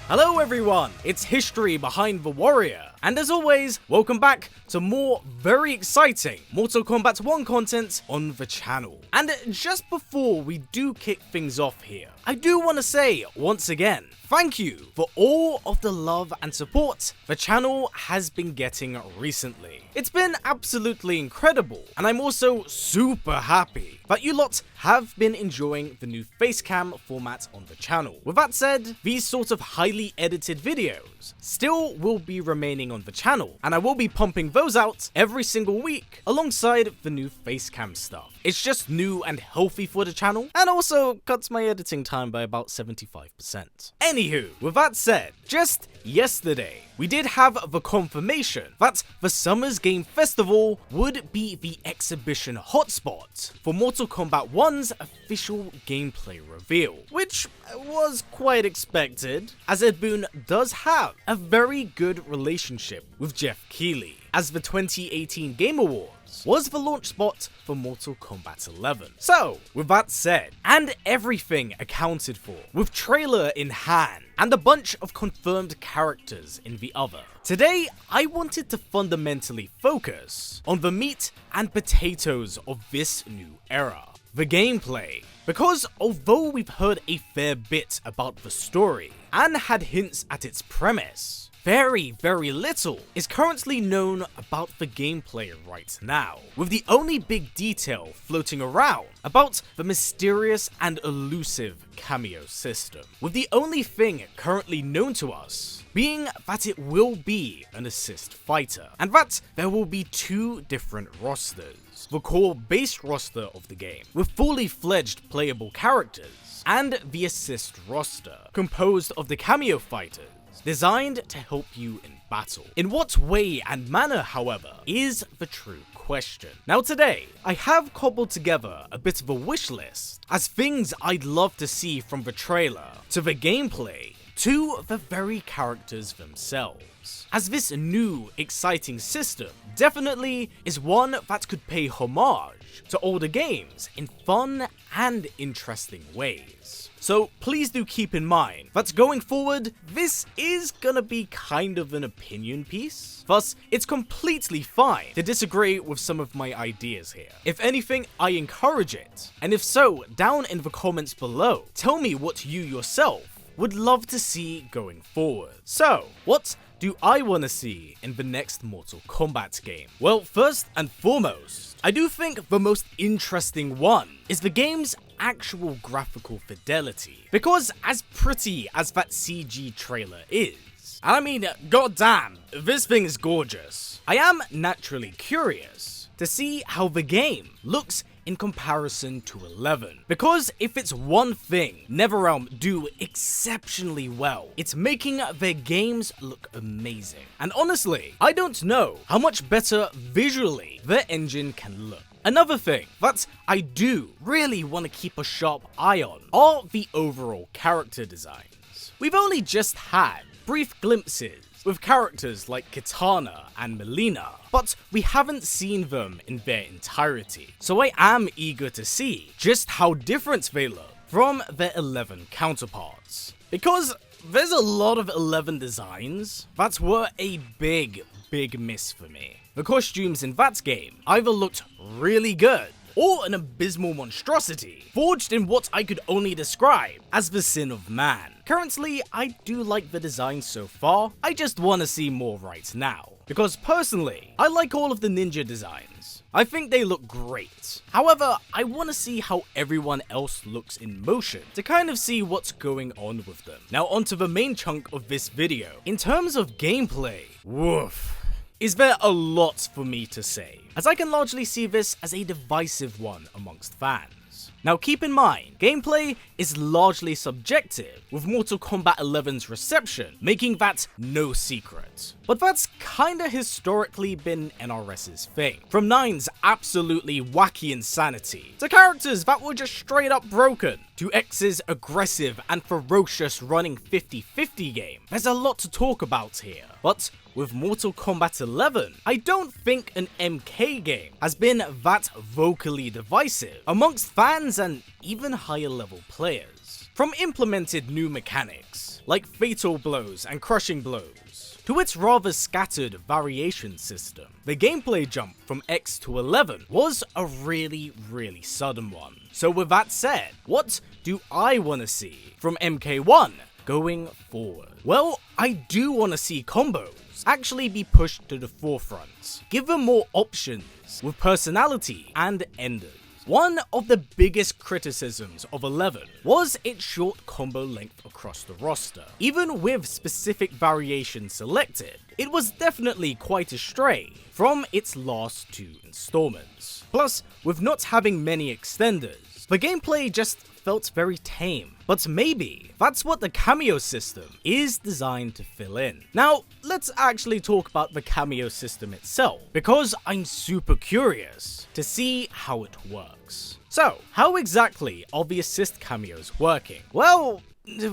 Hello everyone, it's History Behind the Warrior, and as always, welcome back to more very exciting Mortal Kombat 1 content on the channel. And just before we do kick things off here, I do want to say once again, thank you for all of the love and support the channel has been getting recently. It's been absolutely incredible, and I'm also super happy that you lot have been enjoying the new facecam format on the channel. With that said, these sort of highly edited videos still will be remaining on the channel, and I will be pumping those out every single week alongside the new facecam stuff. It's just new and healthy for the channel, and also cuts my editing time by about 75%. Anywho, with that said, just yesterday, we did have the confirmation that the Summer's Game Festival would be the exhibition hotspot for Mortal Kombat 1's official gameplay reveal, which was quite expected, as Ed Boon does have a very good relationship with Jeff Keighley, as the 2018 Game Awards was the launch spot for Mortal Kombat 11. So, with that said, and everything accounted for, with trailer in hand, and a bunch of confirmed characters in the other, today I wanted to fundamentally focus on the meat and potatoes of this new era, the gameplay. Because although we've heard a fair bit about the story, and had hints at its premise, very little is currently known about the gameplay right now, with the only big detail floating around about the mysterious and elusive Kameo system, with the only thing currently known to us being that it will be an assist fighter, and that there will be two different rosters: the core base roster of the game, with fully fledged playable characters, and the assist roster, composed of the Kameo fighters, designed to help you in battle. In what way and manner, however, is the true question. Now today, I have cobbled together a bit of a wish list, as things I'd love to see from the trailer, to the gameplay, to the very characters themselves, as this new, exciting system definitely is one that could pay homage to older games in fun and interesting ways. So please do keep in mind that going forward, this is gonna be kind of an opinion piece, thus it's completely fine to disagree with some of my ideas here. If anything, I encourage it, and if so, down in the comments below, tell me what you yourself would love to see going forward. So, what do I want to see in the next Mortal Kombat game? Well, first and foremost, I do think the most interesting one is the game's actual graphical fidelity. Because as pretty as that CG trailer is, and I mean, goddamn, this thing is gorgeous, I am naturally curious to see how the game looks in comparison to 11. Because if it's one thing NetherRealm do exceptionally well, it's making their games look amazing. And honestly, I don't know how much better visually their engine can look. Another thing that I do really want to keep a sharp eye on are the overall character designs. We've only just had brief glimpses with characters like Kitana and Melina, but we haven't seen them in their entirety. So I am eager to see just how different they look from their 11 counterparts. Because there's a lot of 11 designs that were a big miss for me. The costumes in that game either looked really good, or an abysmal monstrosity, forged in what I could only describe as the sin of man. Currently, I do like the design so far, I just want to see more right now. Because personally, I like all of the ninja designs. I think they look great. However, I want to see how everyone else looks in motion to kind of see what's going on with them. Now onto the main chunk of this video. In terms of gameplay, woof. Is there a lot for me to say, as I can largely see this as a divisive one amongst fans. Now keep in mind, gameplay is largely subjective, with Mortal Kombat 11's reception making that no secret. But that's kinda historically been NRS's thing. From 9's absolutely wacky insanity, to characters that were just straight up broken, to X's aggressive and ferocious running 50-50 game. There's a lot to talk about here, but with Mortal Kombat 11, I don't think an MK game has been that vocally divisive amongst fans and even higher level players. From implemented new mechanics, like fatal blows and crushing blows, to its rather scattered variation system, the gameplay jump from X to 11 was a really sudden one. So with that said, what do I want to see from MK1 going forward? Well, I do want to see combos actually be pushed to the forefront, give them more options with personality and enders. One of the biggest criticisms of 11 was its short combo length across the roster. Even with specific variations selected, it was definitely quite astray from its last two installments. Plus, with not having many extenders, the gameplay just felt very tame. But maybe that's what the Kameo system is designed to fill in. Now, let's actually talk about the Kameo system itself, because I'm super curious to see how it works. So, how exactly are the assist cameos working? Well,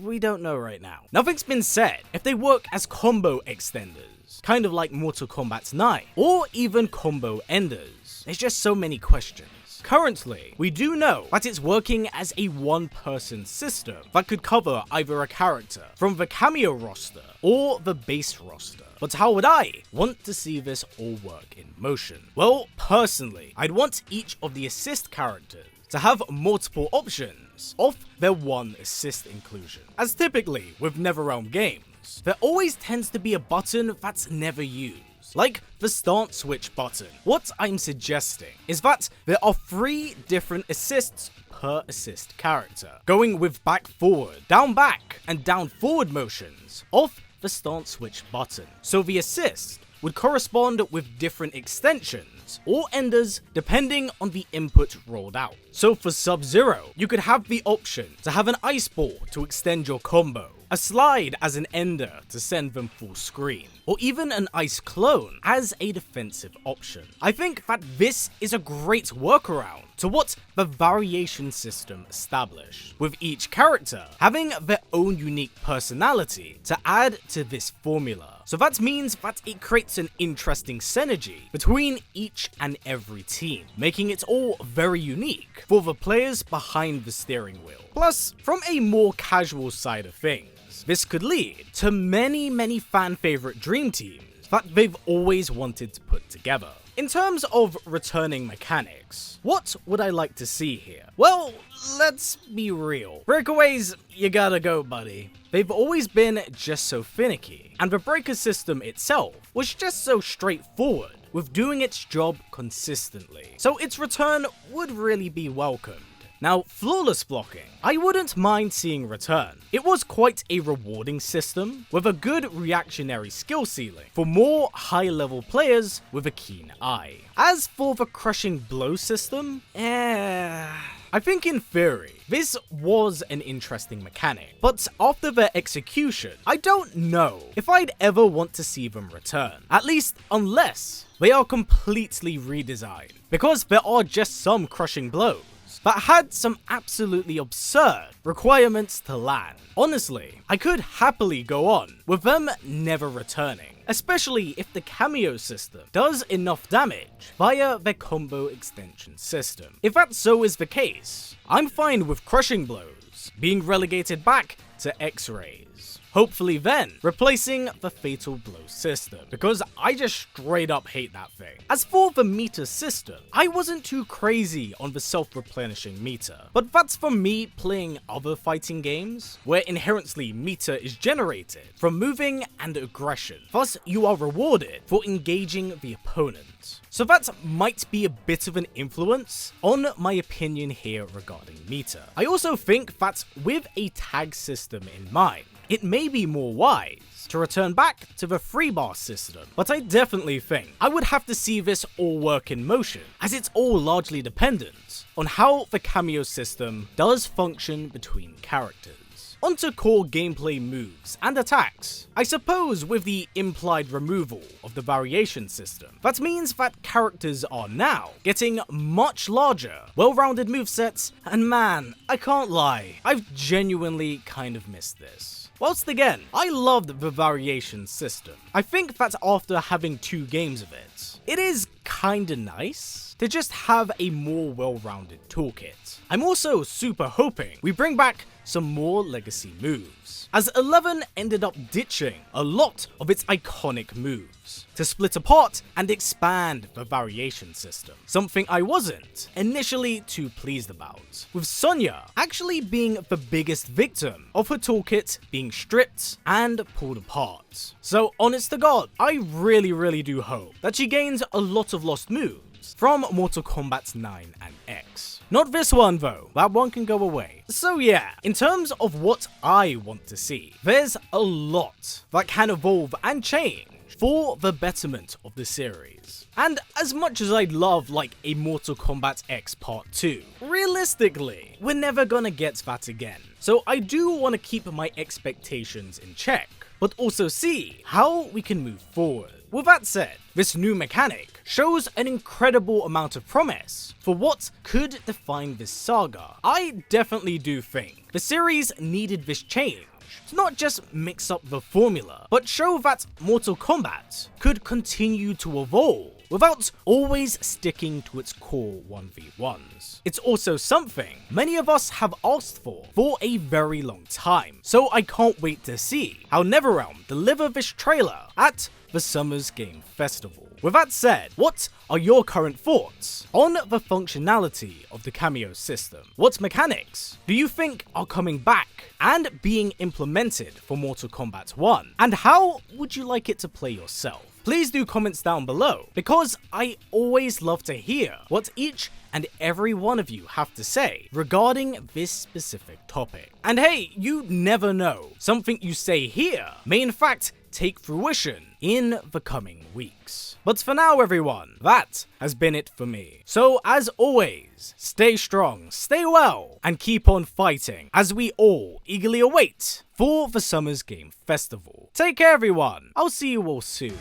we don't know right now. Nothing's been said if they work as combo extenders, kind of like Mortal Kombat 9, or even combo enders. There's just so many questions. Currently, we do know that it's working as a one-person system that could cover either a character from the Kameo roster or the base roster. But how would I want to see this all work in motion? Well, personally, I'd want each of the assist characters to have multiple options of their one assist inclusion. As typically with NetherRealm games, there always tends to be a button that's never used, like the stance switch button. What I'm suggesting is that there are 3 different assists per assist character, going with back forward, down back, and down forward motions of the stance switch button. So the assist would correspond with different extensions or enders depending on the input rolled out. So for Sub-Zero, you could have the option to have an ice ball to extend your combo, a slide as an ender to send them full screen, or even an ice clone as a defensive option. I think that this is a great workaround to what the variation system established, with each character having their own unique personality to add to this formula. So that means that it creates an interesting synergy between each and every team, making it all very unique for the players behind the steering wheel. Plus, from a more casual side of things, this could lead to many fan favorite dream teams that they've always wanted to put together. In terms of returning mechanics, what would I like to see here? Well, let's be real. Breakaways, you gotta go, buddy. They've always been just so finicky, and the breaker system itself was just so straightforward with doing its job consistently, so its return would really be welcomed. Now, flawless blocking, I wouldn't mind seeing return. It was quite a rewarding system with a good reactionary skill ceiling for more high-level players with a keen eye. As for the crushing blow system, I think in theory, this was an interesting mechanic, but after their execution, I don't know if I'd ever want to see them return, at least unless they are completely redesigned, because there are just some crushing blows that had some absolutely absurd requirements to land. Honestly, I could happily go on with them never returning, especially if the Kameo system does enough damage via their combo extension system. If that so is the case, I'm fine with crushing blows being relegated back to X-rays. Hopefully then, replacing the fatal blow system, because I just straight up hate that thing. As for the meter system, I wasn't too crazy on the self-replenishing meter, but that's for me playing other fighting games, where inherently meter is generated from moving and aggression, thus you are rewarded for engaging the opponent. So that might be a bit of an influence on my opinion here regarding meter. I also think that with a tag system in mind, it may be more wise to return back to the 3-bar system, but I definitely think I would have to see this all work in motion, as it's all largely dependent on how the Kameo system does function between characters. Onto core gameplay moves and attacks. I suppose with the implied removal of the variation system, that means that characters are now getting much larger, well-rounded movesets, and man, I can't lie, I've genuinely kind of missed this. Whilst again, I loved the variation system, I think that after having 2 games of it, it is kinda nice to just have a more well-rounded toolkit. I'm also super hoping we bring back some more legacy moves, as 11 ended up ditching a lot of its iconic moves to split apart and expand the variation system, something I wasn't initially too pleased about, with Sonya actually being the biggest victim of her toolkit being stripped and pulled apart. So honest to God, I really do hope that she gains a lot of lost moves from Mortal Kombat 9 and X. Not this one though, that one can go away. So yeah, in terms of what I want to see, there's a lot that can evolve and change for the betterment of the series. And as much as I'd love like a Mortal Kombat X Part 2, realistically, we're never gonna get that again. So I do want to keep my expectations in check, but also see how we can move forward. With that said, this new mechanic shows an incredible amount of promise for what could define this saga. I definitely do think the series needed this change to not just mix up the formula, but show that Mortal Kombat could continue to evolve without always sticking to its core 1v1s. It's also something many of us have asked for a very long time, so I can't wait to see how NetherRealm deliver this trailer at the Summer's Game Festival. With that said, what are your current thoughts on the functionality of the Kameo system? What mechanics do you think are coming back and being implemented for Mortal Kombat 1? And how would you like it to play yourself? Please do comments down below, because I always love to hear what each and every one of you have to say regarding this specific topic. And hey, you never know, something you say here may in fact take fruition in the coming weeks. But for now everyone, that has been it for me. So as always, stay strong, stay well, and keep on fighting as we all eagerly await for the Summer's Game Festival. Take care everyone, I'll see you all soon.